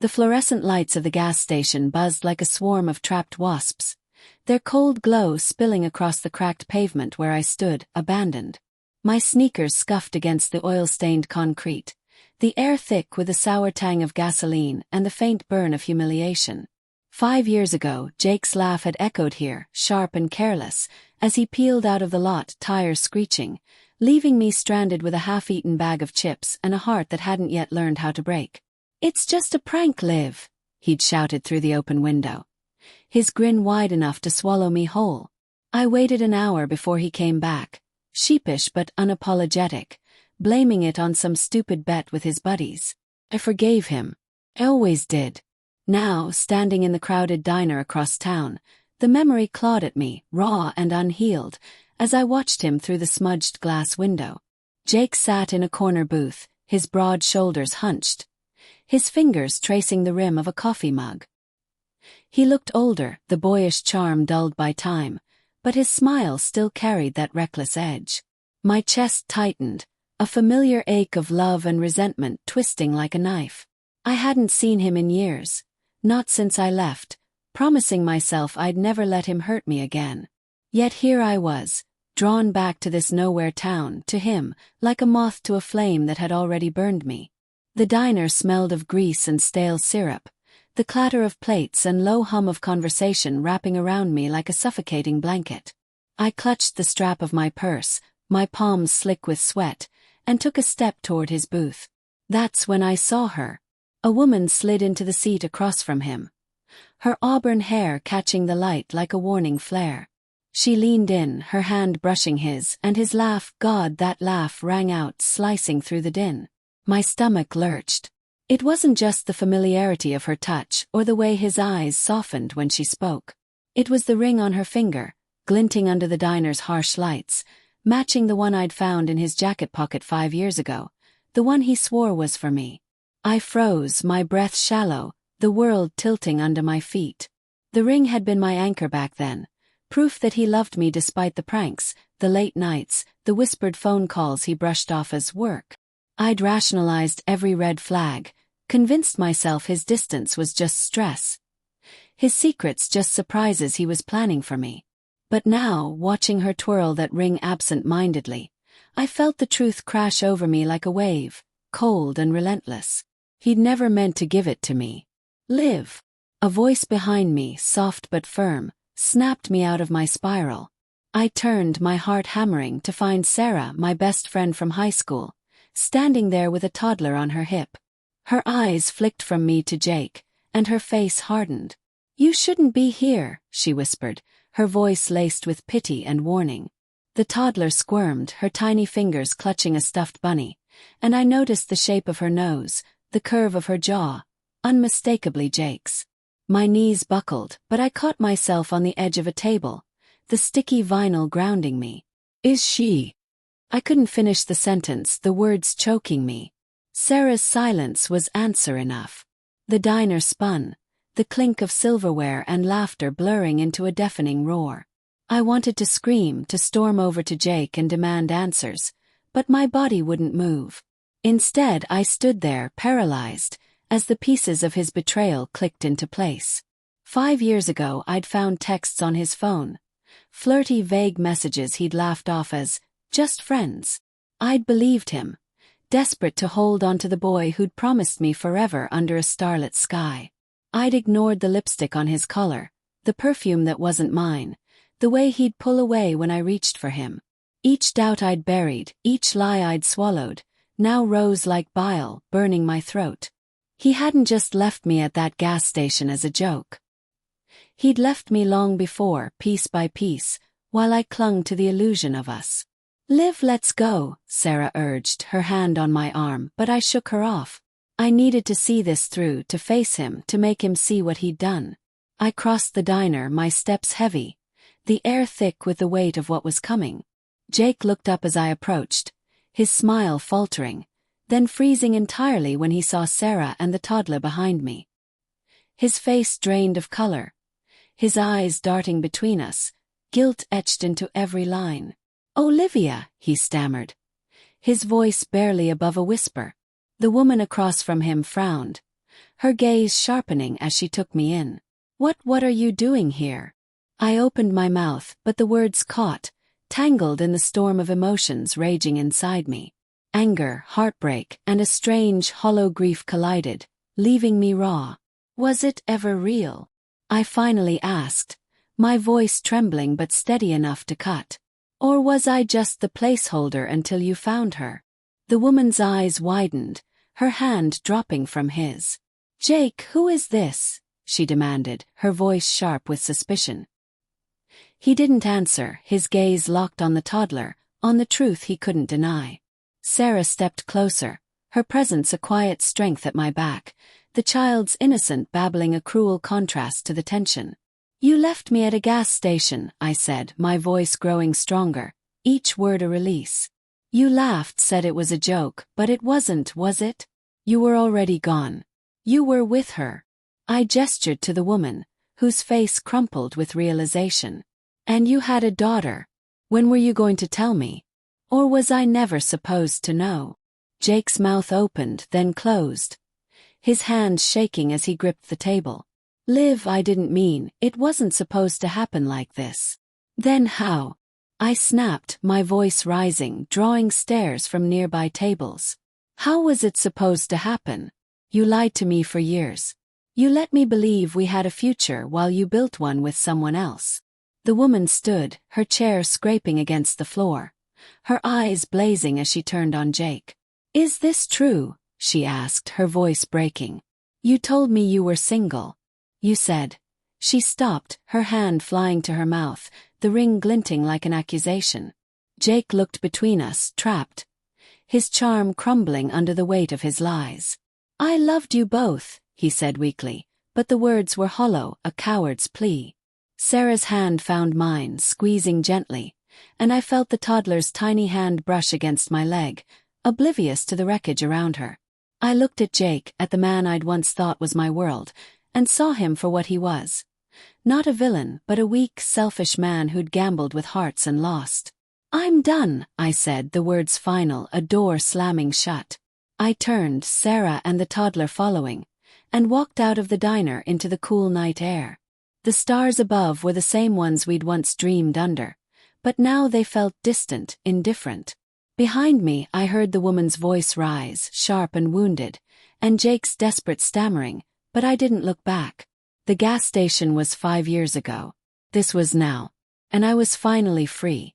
The fluorescent lights of the gas station buzzed like a swarm of trapped wasps, their cold glow spilling across the cracked pavement where I stood, abandoned. My sneakers scuffed against the oil-stained concrete, the air thick with the sour tang of gasoline and the faint burn of humiliation. 5 years ago, Jake's laugh had echoed here, sharp and careless, as he peeled out of the lot, tires screeching, leaving me stranded with a half-eaten bag of chips and a heart that hadn't yet learned how to break. "It's just a prank, Liv," he'd shouted through the open window, his grin wide enough to swallow me whole. I waited an hour before he came back, sheepish but unapologetic, blaming it on some stupid bet with his buddies. I forgave him. I always did. Now, standing in the crowded diner across town, the memory clawed at me, raw and unhealed, as I watched him through the smudged glass window. Jake sat in a corner booth, his broad shoulders hunched, his fingers tracing the rim of a coffee mug. He looked older, the boyish charm dulled by time, but his smile still carried that reckless edge. My chest tightened, a familiar ache of love and resentment twisting like a knife. I hadn't seen him in years, not since I left, promising myself I'd never let him hurt me again. Yet here I was, drawn back to this nowhere town, to him, like a moth to a flame that had already burned me. The diner smelled of grease and stale syrup, the clatter of plates and low hum of conversation wrapping around me like a suffocating blanket. I clutched the strap of my purse, my palms slick with sweat, and took a step toward his booth. That's when I saw her. A woman slid into the seat across from him, her auburn hair catching the light like a warning flare. She leaned in, her hand brushing his, and his laugh, God, that laugh rang out, slicing through the din. My stomach lurched. It wasn't just the familiarity of her touch or the way his eyes softened when she spoke. It was the ring on her finger, glinting under the diner's harsh lights, matching the one I'd found in his jacket pocket 5 years ago, the one he swore was for me. I froze, my breath shallow, the world tilting under my feet. The ring had been my anchor back then, proof that he loved me despite the pranks, the late nights, the whispered phone calls he brushed off as work. I'd rationalized every red flag, convinced myself his distance was just stress, his secrets just surprises he was planning for me. But now, watching her twirl that ring absent-mindedly, I felt the truth crash over me like a wave, cold and relentless. He'd never meant to give it to me. Liv. A voice behind me, soft but firm, snapped me out of my spiral. I turned, my heart hammering, to find Sarah, my best friend from high school, standing there with a toddler on her hip. Her eyes flicked from me to Jake, and her face hardened. "You shouldn't be here," she whispered, her voice laced with pity and warning. The toddler squirmed, her tiny fingers clutching a stuffed bunny, and I noticed the shape of her nose, the curve of her jaw, unmistakably Jake's. My knees buckled, but I caught myself on the edge of a table, the sticky vinyl grounding me. "Is she?" I couldn't finish the sentence, the words choking me. Sarah's silence was answer enough. The diner spun, the clink of silverware and laughter blurring into a deafening roar. I wanted to scream, to storm over to Jake and demand answers, but my body wouldn't move. Instead, I stood there, paralyzed, as the pieces of his betrayal clicked into place. 5 years ago, I'd found texts on his phone, flirty, vague messages he'd laughed off as just friends. I'd believed him, desperate to hold on to the boy who'd promised me forever under a starlit sky. I'd ignored the lipstick on his collar, the perfume that wasn't mine, the way he'd pull away when I reached for him. Each doubt I'd buried, each lie I'd swallowed, now rose like bile, burning my throat. He hadn't just left me at that gas station as a joke. He'd left me long before, piece by piece, while I clung to the illusion of us. "Liv, let's go," Sarah urged, her hand on my arm, but I shook her off. I needed to see this through, to face him, to make him see what he'd done. I crossed the diner, my steps heavy, the air thick with the weight of what was coming. Jake looked up as I approached, his smile faltering, then freezing entirely when he saw Sarah and the toddler behind me. His face drained of color, his eyes darting between us, guilt etched into every line. "Olivia," he stammered, his voice barely above a whisper. The woman across from him frowned, her gaze sharpening as she took me in. What are you doing here?" I opened my mouth, but the words caught, tangled in the storm of emotions raging inside me. Anger, heartbreak, and a strange, hollow grief collided, leaving me raw. "Was it ever real?" I finally asked, my voice trembling but steady enough to cut. "Or was I just the placeholder until you found her?" The woman's eyes widened, her hand dropping from his. "Jake, who is this?" she demanded, her voice sharp with suspicion. He didn't answer, his gaze locked on the toddler, on the truth he couldn't deny. Sarah stepped closer, her presence a quiet strength at my back, the child's innocent babbling a cruel contrast to the tension. "You left me at a gas station," I said, my voice growing stronger, each word a release. "You laughed, said it was a joke, but it wasn't, was it? You were already gone. You were with her." I gestured to the woman, whose face crumpled with realization. "And you had a daughter. When were you going to tell me? Or was I never supposed to know?" Jake's mouth opened, then closed, his hands shaking as he gripped the table. "Liv, I didn't mean, it wasn't supposed to happen like this." "Then how?" I snapped, my voice rising, drawing stares from nearby tables. "How was it supposed to happen? You lied to me for years. You let me believe we had a future while you built one with someone else." The woman stood, her chair scraping against the floor, her eyes blazing as she turned on Jake. "Is this true?" she asked, her voice breaking. "You told me you were single. You said." She stopped, her hand flying to her mouth, the ring glinting like an accusation. Jake looked between us, trapped, his charm crumbling under the weight of his lies. "I loved you both," he said weakly, but the words were hollow, a coward's plea. Sarah's hand found mine, squeezing gently, and I felt the toddler's tiny hand brush against my leg, oblivious to the wreckage around her. I looked at Jake, at the man I'd once thought was my world, and saw him for what he was. Not a villain, but a weak, selfish man who'd gambled with hearts and lost. "I'm done," I said, the words final, a door slamming shut. I turned, Sarah and the toddler following, and walked out of the diner into the cool night air. The stars above were the same ones we'd once dreamed under, but now they felt distant, indifferent. Behind me, I heard the woman's voice rise, sharp and wounded, and Jake's desperate stammering, but I didn't look back. The gas station was 5 years ago. This was now. And I was finally free.